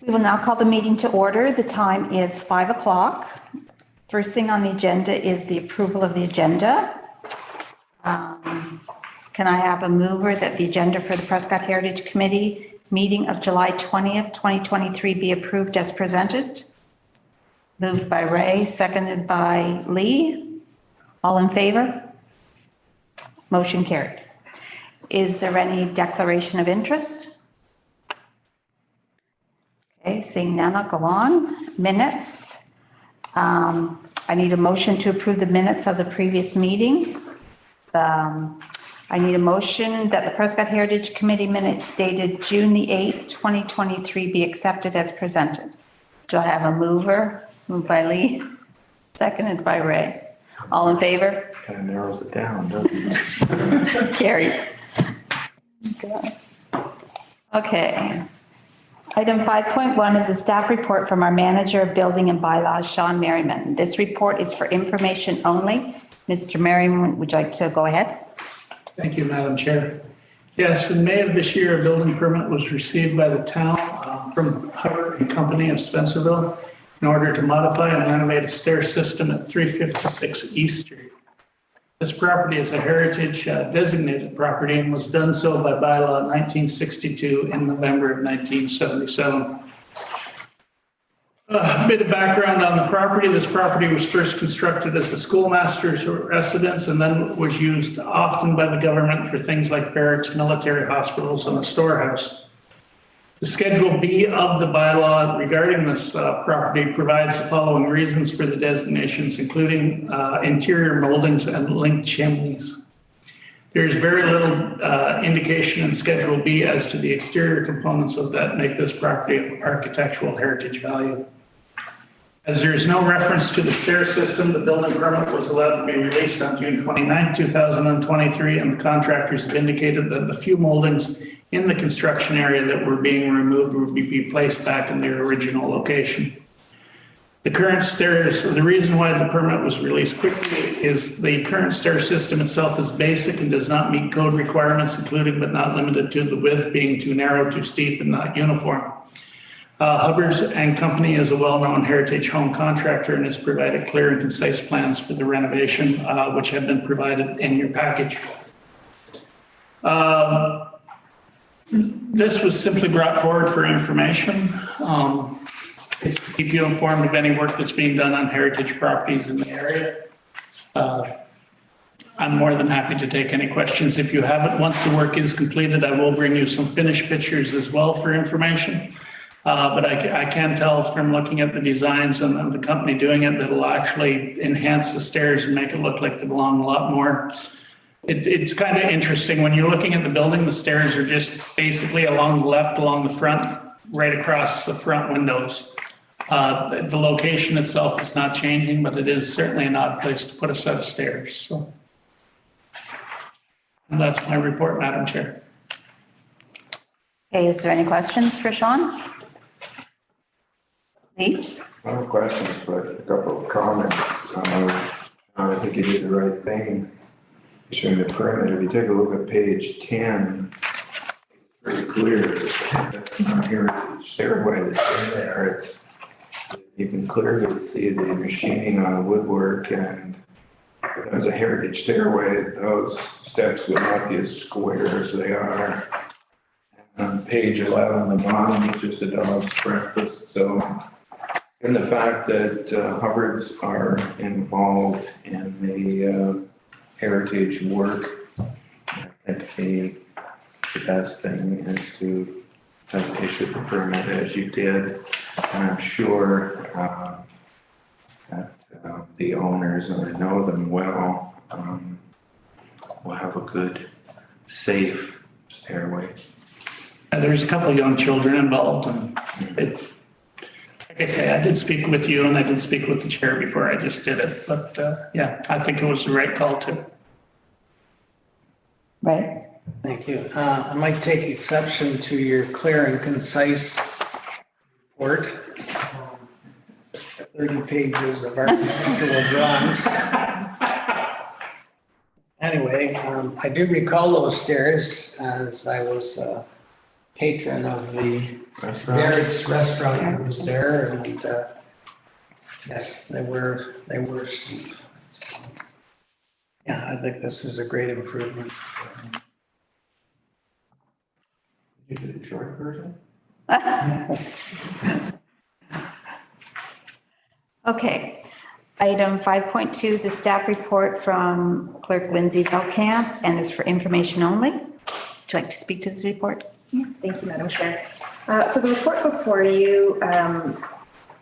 We will now call the meeting to order. The time is 5 o'clock. First thing on the agenda is the approval of the agenda. Can I have a mover that the agenda for the Prescott Heritage Committee meeting of July 20th, 2023 be approved as presented? Moved by Ray, seconded by Lee. All in favor? Motion carried. Is there any declaration of interest? Okay, seeing none, I'll go on. Minutes. I need a motion to approve the minutes of the previous meeting. I need a motion that the Prescott Heritage Committee minutes dated June the 8th, 2023 be accepted as presented. Do I have a mover? Moved by Lee, seconded by Ray. All in favor? Kind of narrows it down, doesn't it? Carried. Okay. Item 5.1 is a staff report from our manager of building and bylaws, Sean Merriman. This report is for information only. Mr. Merriman, would you like to go ahead? Thank you, Madam Chair. Yes, in May of this year, a building permit was received by the town from Hubbard and Company of Spencerville in order to modify and renovate a stair system at 356 East Street. This property is a heritage designated property and was done so by bylaw 1962 in November of 1977. A bit of background on the property. This property was first constructed as a schoolmaster's residence and then was used often by the government for things like barracks, military hospitals, and a storehouse. The Schedule B of the bylaw regarding this property provides the following reasons for the designations, including interior moldings and linked chimneys. There's very little indication in Schedule B as to the exterior components of that make this property of architectural heritage value. As there is no reference to the stair system, the building permit was allowed to be released on June 29, 2023, and the contractors have indicated that the few moldings in the construction area that were being removed would be placed back in their original location. The current stairs, the reason why the permit was released quickly is the current stair system itself is basic and does not meet code requirements, including but not limited to the width being too narrow, too steep, and not uniform. Hubbard's and Company is a well-known heritage home contractor and has provided clear and concise plans for the renovation, which have been provided in your package. This was simply brought forward for information. It's to keep you informed of any work that's being done on heritage properties in the area. I'm more than happy to take any questions if you have it. Once the work is completed, I will bring you some finished pictures as well for information. But I can tell from looking at the designs and the company doing it that it'll actually enhance the stairs and make it look like they belong a lot more. It's kind of interesting when you're looking at the building, the stairs are just basically along the left, along the front, right across the front windows. The location itself is not changing, but it is certainly an odd place to put a set of stairs. So and that's my report, Madam Chair. Okay, is there any questions for Sean? Please. No questions, but a couple of comments. I think you did the right thing issuing the permit. If you take a look at page 10, it's pretty clear that's not here. Stairway that's in there. It's, you can clearly see the machining on the woodwork, and if there's a heritage stairway, those steps would not be as square as they are. And on page 11, the bottom is just a dog's breakfast. So, and the fact that Hubbards are involved in the heritage work, I think the best thing is to have issued the permit as you did. And I'm sure that the owners, and I know them well, will have a good, safe stairway. There's a couple of young children involved, and like I say, I did speak with you and I did speak with the chair before I just did it, but yeah, I think it was the right call too. Right. Thank you. I might take exception to your clear and concise report. 30 pages of architectural drawings. Anyway, I do recall those stairs as I was patron of the Restaurant. Barrett's restaurant that was there, and yes, they were. Yeah, I think this is a great improvement. You did the short version? Okay. Item 5.2 is a staff report from Clerk Lindsay Belkamp and is for information only. Would you like to speak to this report? Yes, thank you, Madam Chair. So the report before you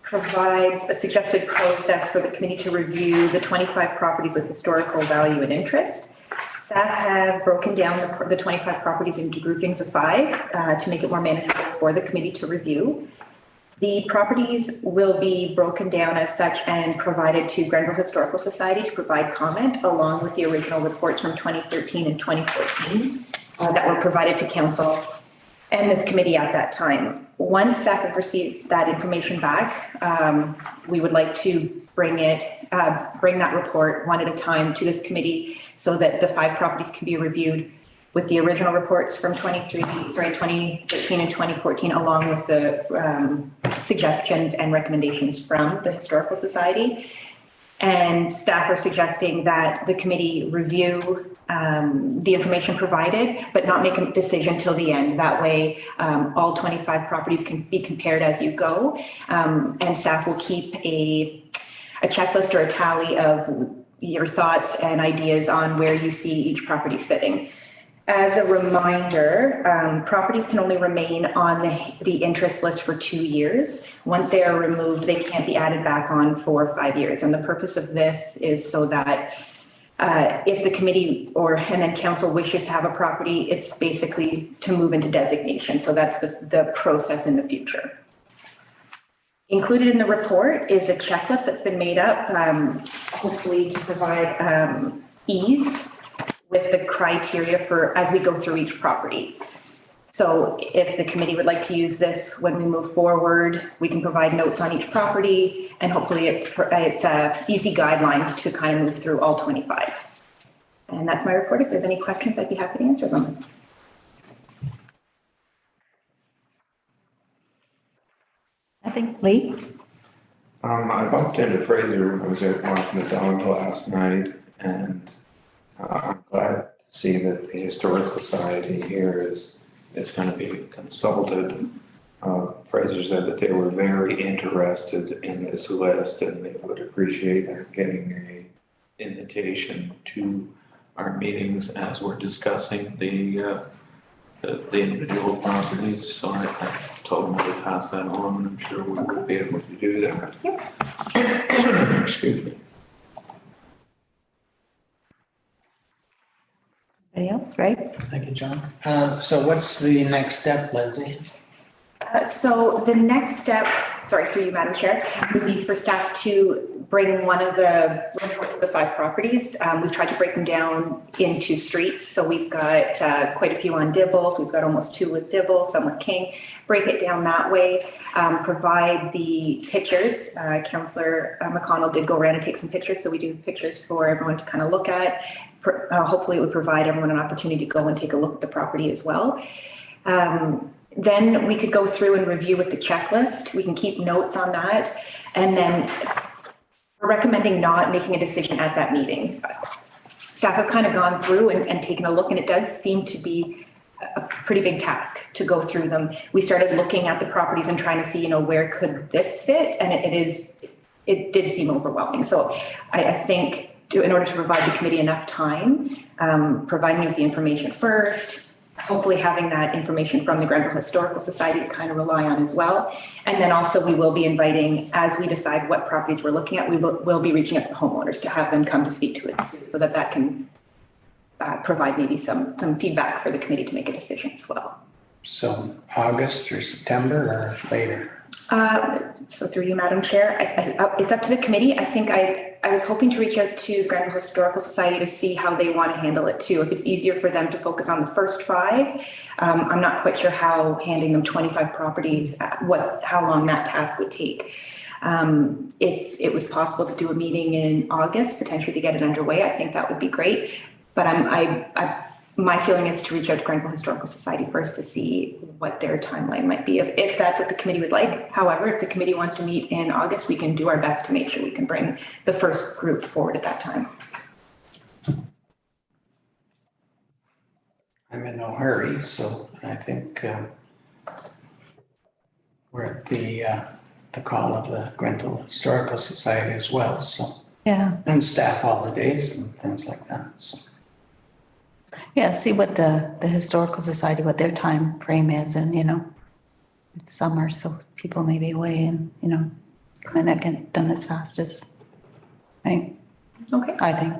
provides a suggested process for the committee to review the 25 properties with historical value and interest. Staff have broken down the 25 properties into groupings of 5 to make it more manageable for the committee to review. The properties will be broken down as such and provided to Grenville Historical Society to provide comment, along with the original reports from 2013 and 2014 that were provided to council and this committee at that time. Once staff have received that information back, we would like to bring that report one at a time to this committee so that the 5 properties can be reviewed with the original reports from 2013 and 2014, along with the suggestions and recommendations from the Historical Society. And staff are suggesting that the committee review the information provided, but not make a decision till the end. That way, all 25 properties can be compared as you go. And staff will keep a checklist or a tally of your thoughts and ideas on where you see each property fitting. As a reminder, properties can only remain on the interest list for 2 years. Once they are removed, they can't be added back on for 5 years. And the purpose of this is so that if the committee and then council wishes to have a property, it's basically to move into designation. So that's the process in the future. Included in the report is a checklist that's been made up, hopefully to provide ease with the criteria for as we go through each property. So if the committee would like to use this when we move forward, we can provide notes on each property, and hopefully it's easy guidelines to kind of move through all 25. And that's my report. If there's any questions, I'd be happy to answer them. I think Lee? I bumped into Fraser when I was out walking the dog last night, and I'm glad to see that the Historical Society here is going to be consulted. Fraser said that they were very interested in this list and they would appreciate getting an invitation to our meetings as we're discussing the individual properties. So I told them to pass that on, and I'm sure we will be able to do that. Yep. Excuse me. Anybody else, right? Thank you, John. So what's the next step, Lindsay? So the next step, through you, Madam Chair, would be for staff to bring one of the reports of the 5 properties. We've tried to break them down into streets. So we've got quite a few on Dibbles. We've got almost 2 with Dibble, some with King. Break it down that way. Provide the pictures. Councillor McConnell did go around and take some pictures. So we do pictures for everyone to kind of look at. Hopefully it would provide everyone an opportunity to go and take a look at the property as well. Then we could go through and review with the checklist. We can keep notes on that. And then we're recommending not making a decision at that meeting. Staff have kind of gone through and taken a look, and it does seem to be a pretty big task to go through them. We started looking at the properties and trying to see, where could this fit? And it did seem overwhelming. So I think in order to provide the committee enough time, providing you with the information first, hopefully having that information from the Grenville Historical Society to kind of rely on as well. And then also we will be inviting, as we decide what properties we're looking at, we'll be reaching out to homeowners to have them come to speak to it too, so that can provide maybe some feedback for the committee to make a decision as well. So August or September or later? So through you, Madam Chair, it's up to the committee. I think I was hoping to reach out to the Grenville Historical Society to see how they want to handle it too. If it's easier for them to focus on the first 5, I'm not quite sure how handing them 25 properties, how long that task would take. If it was possible to do a meeting in August, potentially to get it underway, I think that would be great. But My feeling is to reach out to Grenville Historical Society first to see what their timeline might be, if that's what the committee would like. However, if the committee wants to meet in August, we can do our best to make sure we can bring the first group forward at that time. I'm in no hurry, so I think we're at the call of the Grenville Historical Society as well, so. Yeah, And staff holidays and things like that, so. yeah, see what the Historical Society, what their time frame is, and, it's summer, so people may be away and, might not get done as fast as, right, Okay. I think.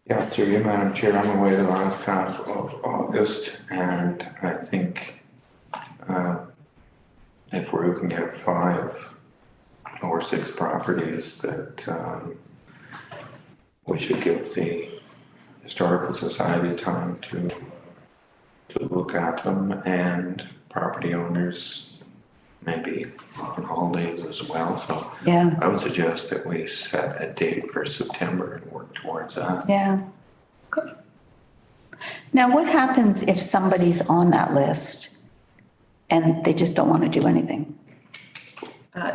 Yeah, through you, Madam Chair, I'm away the last half of August, and I think if we can get 5 or 6 properties that we should give the Historical Society time to look at them, and property owners maybe on holidays as well. So Yeah, I would suggest that we set a date for September and work towards that. yeah. Good. Now, what happens if somebody's on that list and they just don't want to do anything?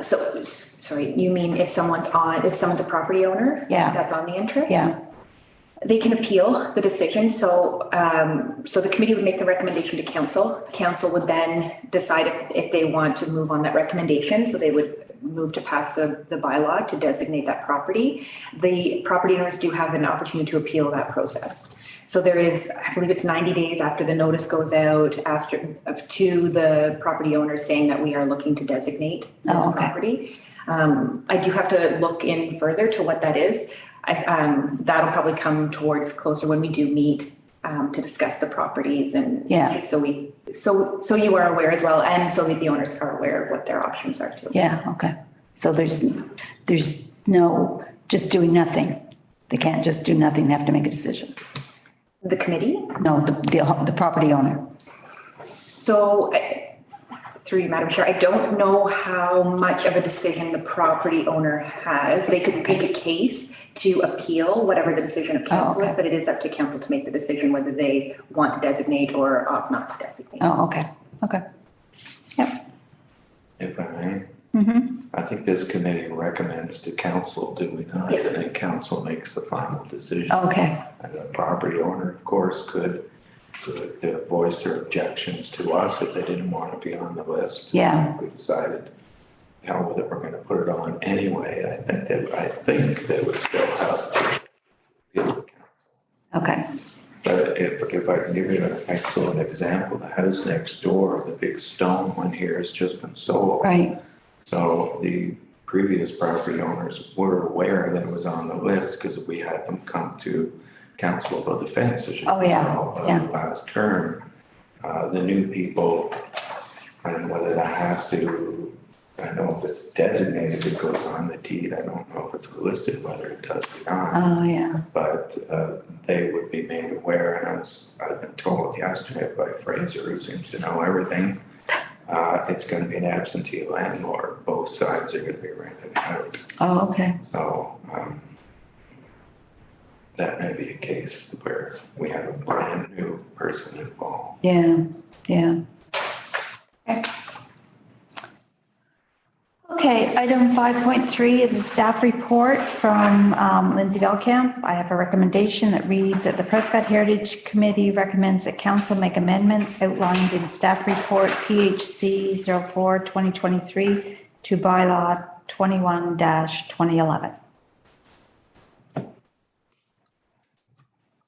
Sorry, you mean if someone's a property owner? Yeah. That's on the interest? Yeah, They can appeal the decision. So the committee would make the recommendation to council. Council would then decide if they want to move on that recommendation. So they would move to pass the bylaw to designate that property. The property owners do have an opportunity to appeal that process. So there is, I believe it's 90 days after the notice goes out to the property owners saying that we are looking to designate this property. I do have to look in further to what that is. That'll probably come towards closer when we do meet to discuss the properties and so you are aware as well, and so that the owners are aware of what their options are too. yeah, okay. So there's no just doing nothing. They can't just do nothing, they have to make a decision. The committee? No, the property owner. So through you, Madam Chair, I don't know how much of a decision the property owner has. They could make a case to appeal whatever the decision of council is, but it is up to council to make the decision whether they want to designate or opt not to designate. Oh, okay, okay. Yep. If I may. Mm-hmm. I think this committee recommends to council, do we not? Yes. And then council makes the final decision. Okay, And the property owner, of course, could voice their objections to us if they didn't want to be on the list. Yeah. If we decided, hell with it, we're going to put it on anyway, I think they would still have to give the council. okay. But if I can give you an excellent example, the house next door, the big stone one here has just been sold. Right, So the previous property owners were aware that it was on the list because we had them come to council about the fence. Oh, yeah, yeah. Last term, the new people, and whether that has to, I don't know if it's designated, it goes on the deed. I don't know if it's listed, whether it does or not. oh, yeah, But they would be made aware, and as I've been told yesterday by Fraser, who seems to know everything, it's going to be an absentee landlord. Both sides are going to be rented out. oh, okay, So that may be a case where we have a brand new person involved. yeah, yeah. Okay, item 5.3 is a staff report from Lindsay Belkamp. I have a recommendation that reads that the Prescott Heritage Committee recommends that council make amendments outlined in staff report PHC 04-2023 to bylaw 21-2011.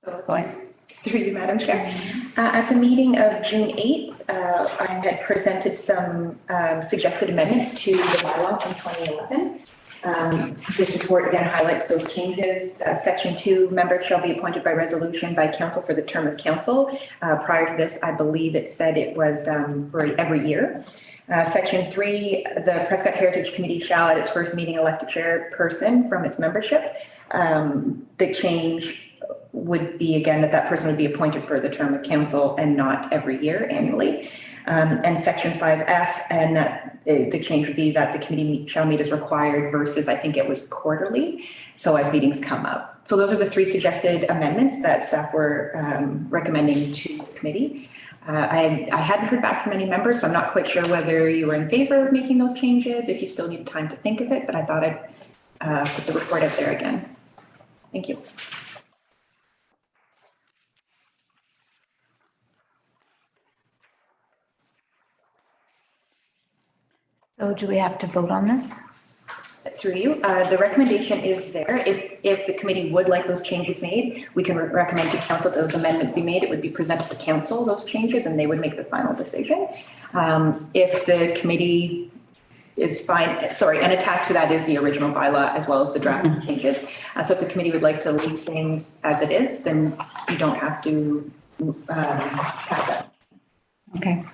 Go ahead. Through you, Madam Chair. At the meeting of June 8th, I had presented some suggested amendments to the bylaw from 2011. This report again highlights those changes. Section 2, members shall be appointed by resolution by council for the term of council. Prior to this, I believe it said it was for every year. Section 3, the Prescott Heritage Committee shall at its first meeting elect a chairperson from its membership. The change would be again that person would be appointed for the term of council and not every year annually. And section 5F, and that the change would be that the committee shall meet as required versus I think it was quarterly. So as meetings come up. So those are the three suggested amendments that staff were recommending to the committee. I hadn't heard back from any members, so I'm not quite sure whether you were in favor of making those changes, if you still need time to think of it, but I thought I'd put the report out there again. Thank you. So do we have to vote on this? Through you, the recommendation is there. If the committee would like those changes made, we can recommend to council those amendments be made. It would be presented to council, those changes, and they would make the final decision. If the committee is fine, sorry, and attached to that is the original bylaw as well as the draft changes. So if the committee would like to leave things as it is, then you don't have to pass that. Okay.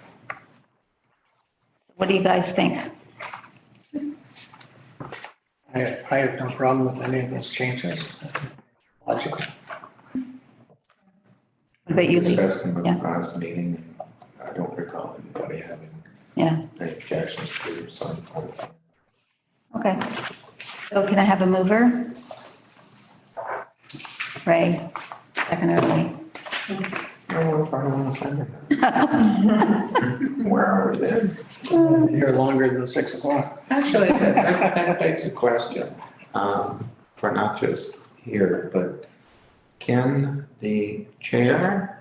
What do you guys think? I have no problem with any of those changes. Logical. What about you, Lee? Discussed them in Yeah. the last meeting, and I don't recall anybody having Yeah, any objections to, so I'm fine. okay. So can I have a mover? Ray, seconder Lee. No, if I don't want to send it. Where are we then? You're longer than 6 o'clock. Actually, that begs a question, for not just here, but can the chair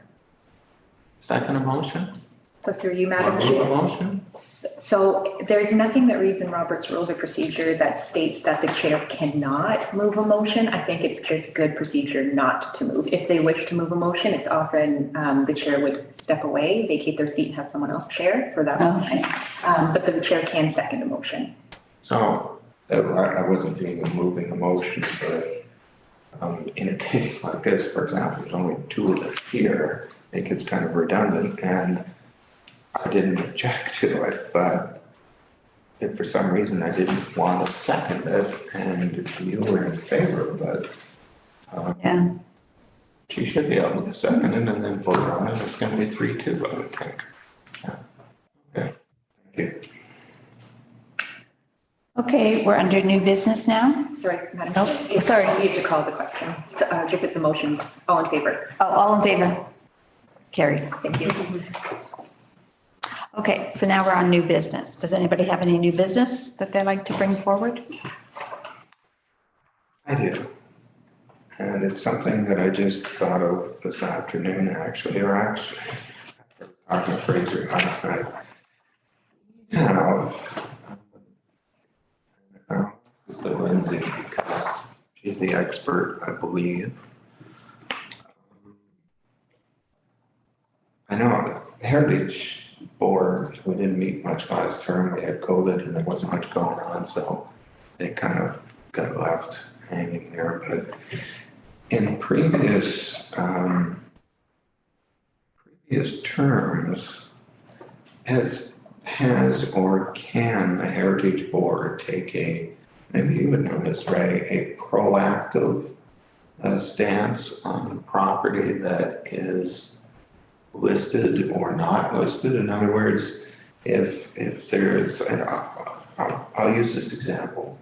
second a motion? So through you, Or Madam move a Chair. motion? So there's nothing that reads in Robert's Rules of Procedure that states that the chair cannot move a motion. I think it's just good procedure not to move. If they wish to move a motion, it's often the chair would step away, vacate their seat and have someone else chair for that Oh, motion. But the chair can second a motion. So, I wasn't thinking of moving a motion, but in a case like this, for example, there's only two of us here, it gets kind of redundant, and I didn't object to it, but if for some reason I didn't want to second it, and you were in favor, but Yeah, she should be able to second it and then vote on it. It's gonna be 3-2, I would think. Yeah. Okay, thank you. okay, we're under new business now. Sorry, Madam Nope, Chair. sorry. You have to call the question. Just if the motion's all in favor. Oh, all in favor? Carried. Thank you. Okay, so now we're on new business. Does anybody have any new business that they'd like to bring forward? I do. And it's something that I just thought of this afternoon, actually, talking to Fraser last night. This is Lindsay, because she's the expert, I believe. I know Heritage Board, we didn't meet much last term. We had COVID and there wasn't much going on, so they kind of got left hanging there. But in previous terms, has or can the Heritage Board take maybe you would know this, Ray, a proactive stance on property that is listed or not listed? In other words, if there's, and I'll use this example.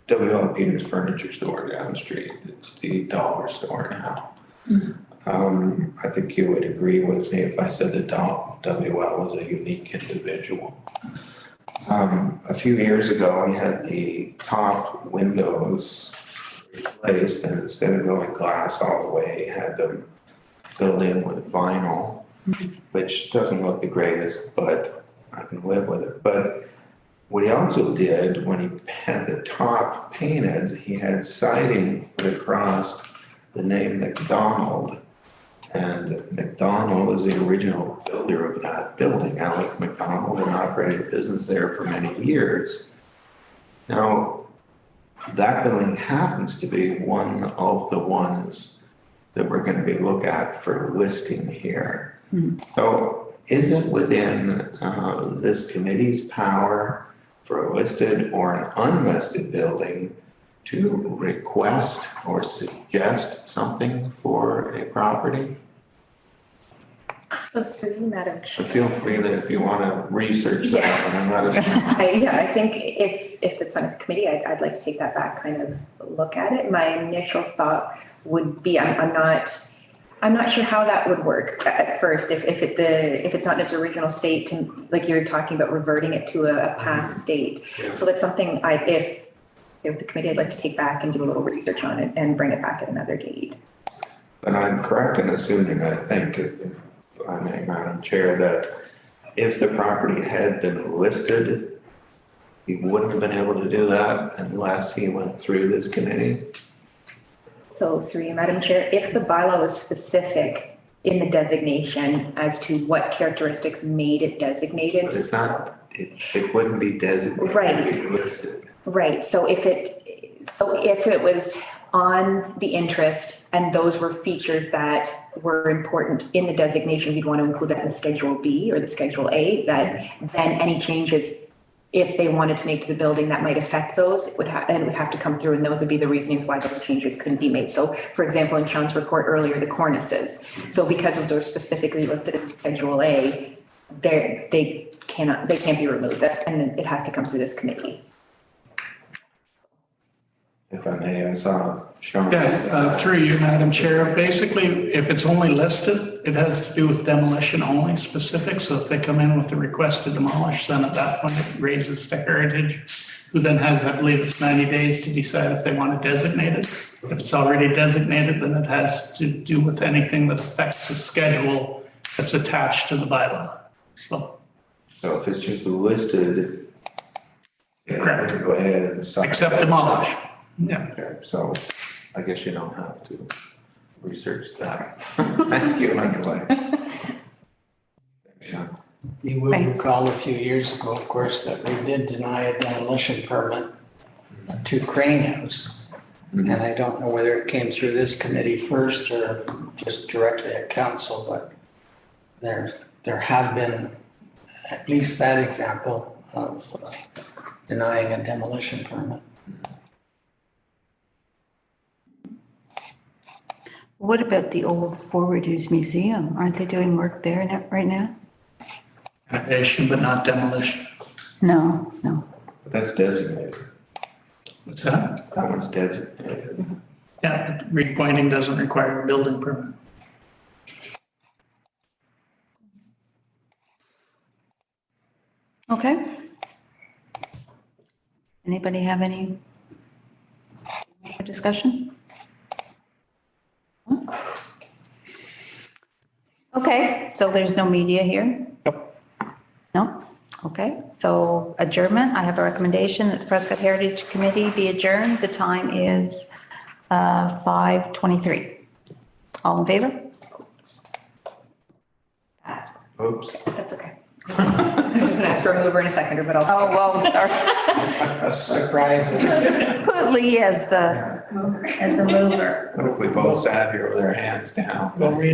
W.L. Peters Furniture Store down the street, it's the dollar store now. I think you would agree with me if I said that W.L. was a unique individual. A few years ago, we had the top windows replaced, and instead of going glass all the way, had them filled in with vinyl, which doesn't look the greatest, but I can live with it. But what he also did, when he had the top painted, he had siding put across the name McDonald. And McDonald is the original builder of that building, Alec McDonald, and operated business there for many years. Now, that building happens to be one of the ones that we're going to be looked at for listing here. So is it within this committee's power for a listed or an unlisted building to request or suggest something for a property? So through you, Madam Chair. So feel free to, if you want to research that, Yeah. but I'm not as. I think if it's on a committee, I'd like to take that back, kind of look at it. My initial thought would be, I'm not sure how that would work at first, if it's not in its original state, like you're talking about reverting it to a past state. Yeah. So that's something if the committee, I'd like to take back and do a little research on it and bring it back at another date. But I'm correct in assuming, I think, if I may, Madam Chair, that if the property had been listed, he wouldn't have been able to do that unless he went through this committee. So through you, Madam Chair, if the bylaw was specific in the designation as to what characteristics made it designated. But it's not, it wouldn't be designated. Right. It'd be listed. Right, so if it was on the interest and those were features that were important in the designation, you'd want to include that in the Schedule B or the Schedule A, that then any changes, if they wanted to make to the building that might affect those, it would have to come through, and those would be the reasonings why those changes couldn't be made. So for example, in Sean's report earlier, the cornices. So because of those specifically listed in Schedule A, they can't be removed, and it has to come through this committee. If I may, I saw Sean. Yeah, through you, Madam Chair. Basically, if it's only listed, it has to do with demolition only specific. So if they come in with a request to demolish, then at that point it raises to Heritage, who then has, I believe it's 90 days to decide if they want to designate it. If it's already designated, then it has to do with anything that affects the schedule that's attached to the bylaw. So So if it's just listed. Correct. Go ahead and sign. except demolish. Yeah. Okay, so I guess you don't have to research that. Thank you, anyway. Thanks, Sean. You will Thanks. recall a few years ago, of course, that we did deny a demolition permit to Crane House. And I don't know whether it came through this committee first or just directly at council, but there have been at least that example of denying a demolition permit. What about the old Forwarders Museum? Aren't they doing work there right now? Renovation, but not demolition. No. But that's designated. What's that? That one's designated. Yeah, but repointing doesn't require a building permit. Okay. Anybody have any more discussion? Okay, so there's no media here? No? Okay, so adjournment, I have a recommendation that the Prescott Heritage Committee be adjourned. The time is 5:23. All in favor? Pass. Oops. That's okay. I was gonna ask for a mover and a seconder, but I'll. Oh, well, sorry. Surprises. Put Lee as the mover. What if we both sat here with our hands down? We'll read